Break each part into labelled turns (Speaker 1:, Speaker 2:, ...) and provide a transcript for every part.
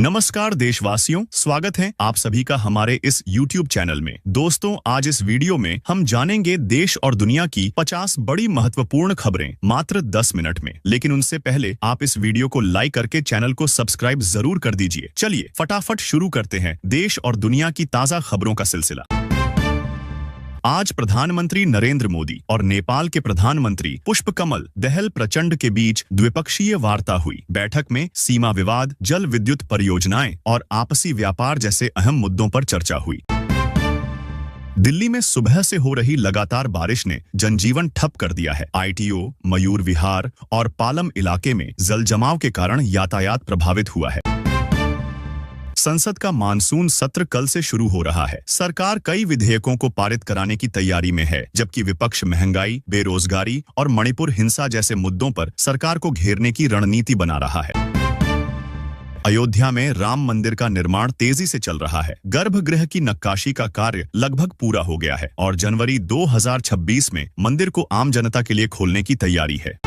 Speaker 1: नमस्कार देशवासियों, स्वागत है आप सभी का हमारे इस YouTube चैनल में। दोस्तों, आज इस वीडियो में हम जानेंगे देश और दुनिया की 50 बड़ी महत्वपूर्ण खबरें मात्र 10 मिनट में। लेकिन उनसे पहले आप इस वीडियो को लाइक करके चैनल को सब्सक्राइब जरूर कर दीजिए। चलिए फटाफट शुरू करते हैं देश और दुनिया की ताजा खबरों का सिलसिला। आज प्रधानमंत्री नरेंद्र मोदी और नेपाल के प्रधानमंत्री पुष्पकमल दहल प्रचंड के बीच द्विपक्षीय वार्ता हुई। बैठक में सीमा विवाद, जल विद्युत परियोजनाएं और आपसी व्यापार जैसे अहम मुद्दों पर चर्चा हुई। दिल्ली में सुबह से हो रही लगातार बारिश ने जनजीवन ठप कर दिया है। ITO, मयूर विहार और पालम इलाके में जल जमाव के कारण यातायात प्रभावित हुआ है। संसद का मानसून सत्र कल से शुरू हो रहा है। सरकार कई विधेयकों को पारित कराने की तैयारी में है, जबकि विपक्ष महंगाई, बेरोजगारी और मणिपुर हिंसा जैसे मुद्दों पर सरकार को घेरने की रणनीति बना रहा है। अयोध्या में राम मंदिर का निर्माण तेजी से चल रहा है। गर्भगृह की नक्काशी का कार्य लगभग पूरा हो गया है और जनवरी 2026 में मंदिर को आम जनता के लिए खोलने की तैयारी है।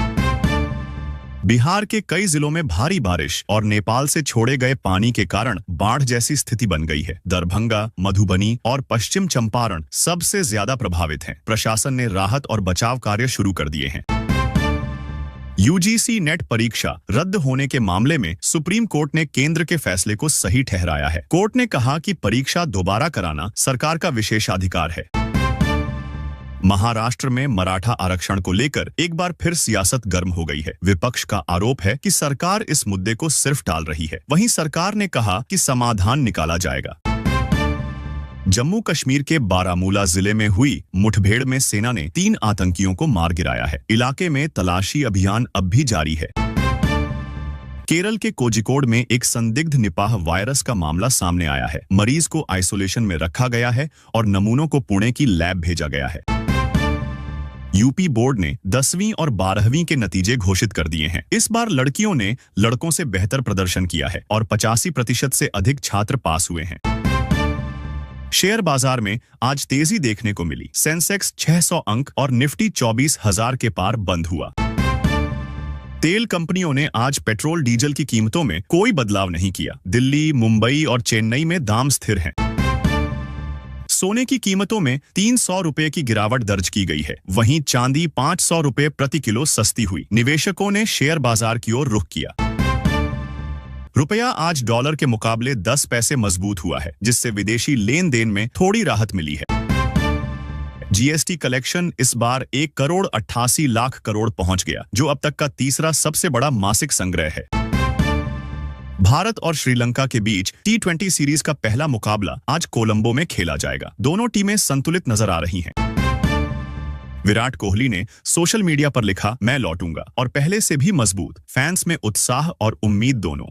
Speaker 1: बिहार के कई जिलों में भारी बारिश और नेपाल से छोड़े गए पानी के कारण बाढ़ जैसी स्थिति बन गई है। दरभंगा, मधुबनी और पश्चिम चंपारण सबसे ज्यादा प्रभावित हैं। प्रशासन ने राहत और बचाव कार्य शुरू कर दिए हैं। UGC नेट परीक्षा रद्द होने के मामले में सुप्रीम कोर्ट ने केंद्र के फैसले को सही ठहराया है। कोर्ट ने कहा कि परीक्षा दोबारा कराना सरकार का विशेषाधिकार है। महाराष्ट्र में मराठा आरक्षण को लेकर एक बार फिर सियासत गर्म हो गई है। विपक्ष का आरोप है कि सरकार इस मुद्दे को सिर्फ टाल रही है। वहीं सरकार ने कहा कि समाधान निकाला जाएगा। जम्मू कश्मीर के बारामूला जिले में हुई मुठभेड़ में सेना ने 3 आतंकियों को मार गिराया है। इलाके में तलाशी अभियान अब भी जारी है। केरल के कोझिकोड में एक संदिग्ध निपाह वायरस का मामला सामने आया है। मरीज को आइसोलेशन में रखा गया है और नमूनों को पुणे की लैब भेजा गया है। यूपी बोर्ड ने 10वीं और 12वीं के नतीजे घोषित कर दिए हैं। इस बार लड़कियों ने लड़कों से बेहतर प्रदर्शन किया है और 85% से अधिक छात्र पास हुए हैं। शेयर बाजार में आज तेजी देखने को मिली। सेंसेक्स 600 अंक और निफ्टी 24,000 के पार बंद हुआ। तेल कंपनियों ने आज पेट्रोल डीजल की कीमतों में कोई बदलाव नहीं किया। दिल्ली, मुंबई और चेन्नई में दाम स्थिर हैं। सोने की कीमतों में 300 रुपए की गिरावट दर्ज की गई है। वहीं चांदी 500 रुपए प्रति किलो सस्ती हुई। निवेशकों ने शेयर बाजार की ओर रुख किया। रुपया आज डॉलर के मुकाबले 10 पैसे मजबूत हुआ है, जिससे विदेशी लेन देन में थोड़ी राहत मिली है। GST कलेक्शन इस बार 1,88,00,000 करोड़ पहुंच गया, जो अब तक का तीसरा सबसे बड़ा मासिक संग्रह है। भारत और श्रीलंका के बीच T20 सीरीज का पहला मुकाबला आज कोलंबो में खेला जाएगा। दोनों टीमें संतुलित नजर आ रही हैं। विराट कोहली ने सोशल मीडिया पर लिखा, मैं लौटूंगा, और पहले से भी मजबूत। फैंस में उत्साह और उम्मीद दोनों।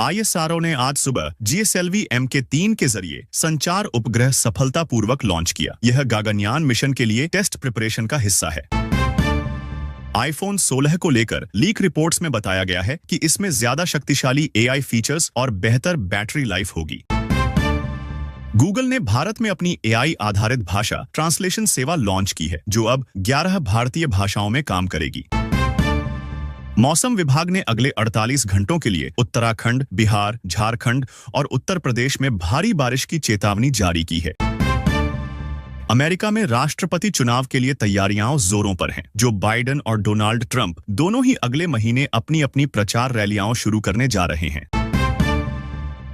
Speaker 1: ISRO ने आज सुबह GSLV Mk3 के जरिए संचार उपग्रह सफलतापूर्वक लॉन्च किया। यह गगनयान मिशन के लिए टेस्ट प्रिपरेशन का हिस्सा है। iPhone 16 को लेकर लीक रिपोर्ट्स में बताया गया है कि इसमें ज्यादा शक्तिशाली AI फीचर्स और बेहतर बैटरी लाइफ होगी। गूगल ने भारत में अपनी AI आधारित भाषा ट्रांसलेशन सेवा लॉन्च की है, जो अब 11 भारतीय भाषाओं में काम करेगी। मौसम विभाग ने अगले 48 घंटों के लिए उत्तराखंड, बिहार, झारखंड और उत्तर प्रदेश में भारी बारिश की चेतावनी जारी की है। अमेरिका में राष्ट्रपति चुनाव के लिए तैयारियां जोरों पर हैं। जो बाइडेन और डोनाल्ड ट्रंप दोनों ही अगले महीने अपनी अपनी प्रचार रैलियां शुरू करने जा रहे हैं।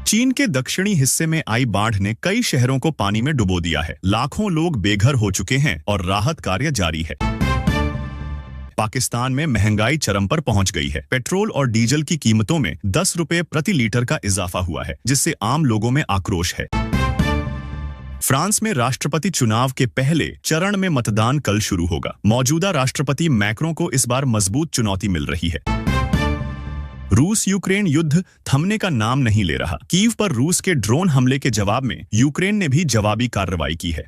Speaker 1: चीन के दक्षिणी हिस्से में आई बाढ़ ने कई शहरों को पानी में डुबो दिया है। लाखों लोग बेघर हो चुके हैं और राहत कार्य जारी है। पाकिस्तान में महंगाई चरम पर पहुंच गई है। पेट्रोल और डीजल की कीमतों में 10 रुपए प्रति लीटर का इजाफा हुआ है, जिससे आम लोगों में आक्रोश है। फ्रांस में राष्ट्रपति चुनाव के पहले चरण में मतदान कल शुरू होगा। मौजूदा राष्ट्रपति मैक्रों को इस बार मजबूत चुनौती मिल रही है। रूस यूक्रेन युद्ध थमने का नाम नहीं ले रहा। कीव पर रूस के ड्रोन हमले के जवाब में यूक्रेन ने भी जवाबी कार्रवाई की है।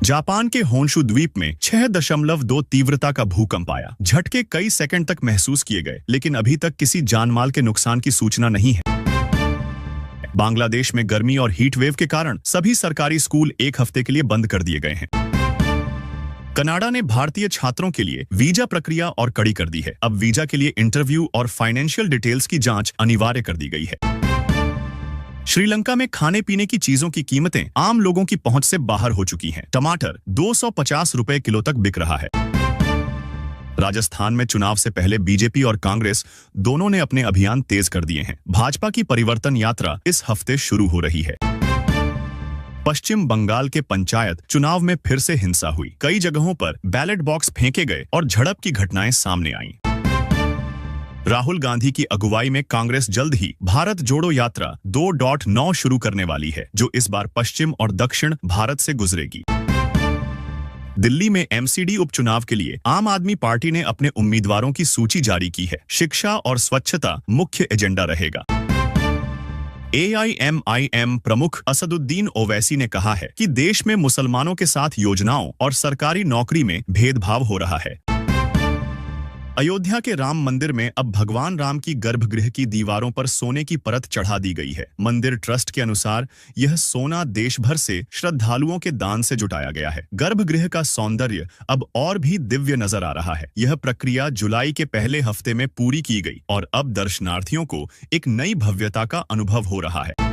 Speaker 1: जापान के होन्शु द्वीप में 6.2 तीव्रता का भूकंप आया। झटके कई सेकंड तक महसूस किए गए, लेकिन अभी तक किसी जानमाल के नुकसान की सूचना नहीं है। बांग्लादेश में गर्मी और हीट वेव के कारण सभी सरकारी स्कूल एक हफ्ते के लिए बंद कर दिए गए हैं। कनाडा ने भारतीय छात्रों के लिए वीजा प्रक्रिया और कड़ी कर दी है। अब वीजा के लिए इंटरव्यू और फाइनेंशियल डिटेल्स की जांच अनिवार्य कर दी गई है। श्रीलंका में खाने पीने की चीजों की कीमतें आम लोगों की पहुंच से बाहर हो चुकी हैं। टमाटर 250 रुपए किलो तक बिक रहा है। राजस्थान में चुनाव से पहले बीजेपी और कांग्रेस दोनों ने अपने अभियान तेज कर दिए हैं। भाजपा की परिवर्तन यात्रा इस हफ्ते शुरू हो रही है। पश्चिम बंगाल के पंचायत चुनाव में फिर से हिंसा हुई। कई जगहों पर बैलेट बॉक्स फेंके गए और झड़प की घटनाएं सामने आईं। राहुल गांधी की अगुवाई में कांग्रेस जल्द ही भारत जोड़ो यात्रा 2.9 शुरू करने वाली है, जो इस बार पश्चिम और दक्षिण भारत से गुजरेगी। दिल्ली में एमसीडी उपचुनाव के लिए आम आदमी पार्टी ने अपने उम्मीदवारों की सूची जारी की है। शिक्षा और स्वच्छता मुख्य एजेंडा रहेगा। AIMIM प्रमुख असदुद्दीन ओवैसी ने कहा है कि देश में मुसलमानों के साथ योजनाओं और सरकारी नौकरी में भेदभाव हो रहा है। अयोध्या के राम मंदिर में अब भगवान राम की गर्भगृह की दीवारों पर सोने की परत चढ़ा दी गई है। मंदिर ट्रस्ट के अनुसार यह सोना देश भर से श्रद्धालुओं के दान से जुटाया गया है। गर्भगृह का सौंदर्य अब और भी दिव्य नजर आ रहा है। यह प्रक्रिया जुलाई के पहले हफ्ते में पूरी की गई और अब दर्शनार्थियों को एक नई भव्यता का अनुभव हो रहा है।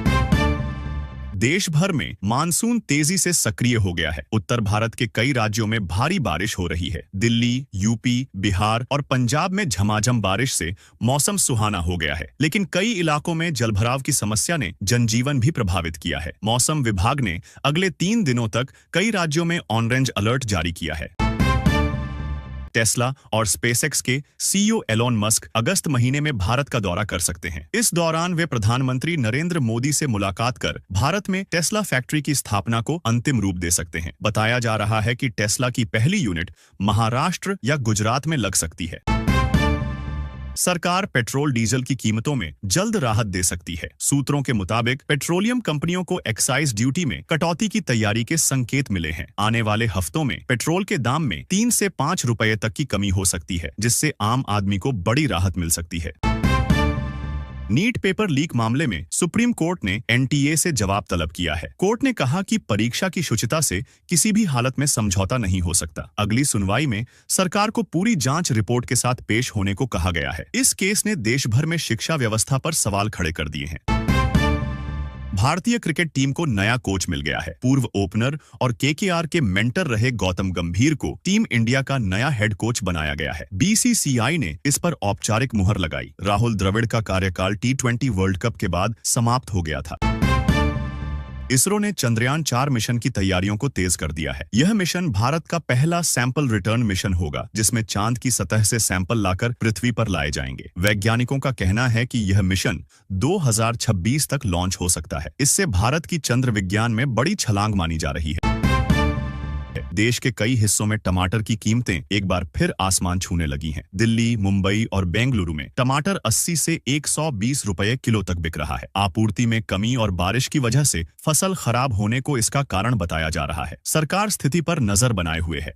Speaker 1: देश भर में मानसून तेजी से सक्रिय हो गया है। उत्तर भारत के कई राज्यों में भारी बारिश हो रही है। दिल्ली, यूपी, बिहार और पंजाब में झमाझम बारिश से मौसम सुहाना हो गया है, लेकिन कई इलाकों में जलभराव की समस्या ने जनजीवन भी प्रभावित किया है। मौसम विभाग ने अगले 3 दिनों तक कई राज्यों में ऑरेंज अलर्ट जारी किया है। टेस्ला और स्पेसएक्स के CEO एलोन मस्क अगस्त महीने में भारत का दौरा कर सकते हैं। इस दौरान वे प्रधानमंत्री नरेंद्र मोदी से मुलाकात कर भारत में टेस्ला फैक्ट्री की स्थापना को अंतिम रूप दे सकते हैं। बताया जा रहा है कि टेस्ला की पहली यूनिट महाराष्ट्र या गुजरात में लग सकती है। सरकार पेट्रोल डीजल की कीमतों में जल्द राहत दे सकती है। सूत्रों के मुताबिक पेट्रोलियम कंपनियों को एक्साइज ड्यूटी में कटौती की तैयारी के संकेत मिले हैं। आने वाले हफ्तों में पेट्रोल के दाम में 3 से 5 रुपए तक की कमी हो सकती है, जिससे आम आदमी को बड़ी राहत मिल सकती है। नीट पेपर लीक मामले में सुप्रीम कोर्ट ने NTA से जवाब तलब किया है। कोर्ट ने कहा कि परीक्षा की शुचिता से किसी भी हालत में समझौता नहीं हो सकता। अगली सुनवाई में सरकार को पूरी जांच रिपोर्ट के साथ पेश होने को कहा गया है। इस केस ने देश भर में शिक्षा व्यवस्था पर सवाल खड़े कर दिए हैं। भारतीय क्रिकेट टीम को नया कोच मिल गया है। पूर्व ओपनर और KKR के मेंटर रहे गौतम गंभीर को टीम इंडिया का नया हेड कोच बनाया गया है। BCCI ने इस पर औपचारिक मुहर लगाई। राहुल द्रविड़ का कार्यकाल T20 वर्ल्ड कप के बाद समाप्त हो गया था। इसरो ने चंद्रयान 4 मिशन की तैयारियों को तेज कर दिया है। यह मिशन भारत का पहला सैंपल रिटर्न मिशन होगा, जिसमें चांद की सतह से सैंपल लाकर पृथ्वी पर लाए जाएंगे। वैज्ञानिकों का कहना है कि यह मिशन 2026 तक लॉन्च हो सकता है। इससे भारत की चंद्र विज्ञान में बड़ी छलांग मानी जा रही है। देश के कई हिस्सों में टमाटर की कीमतें एक बार फिर आसमान छूने लगी हैं। दिल्ली, मुंबई और बेंगलुरु में टमाटर 80 से 120 रुपए किलो तक बिक रहा है। आपूर्ति में कमी और बारिश की वजह से फसल खराब होने को इसका कारण बताया जा रहा है। सरकार स्थिति पर नजर बनाए हुए है।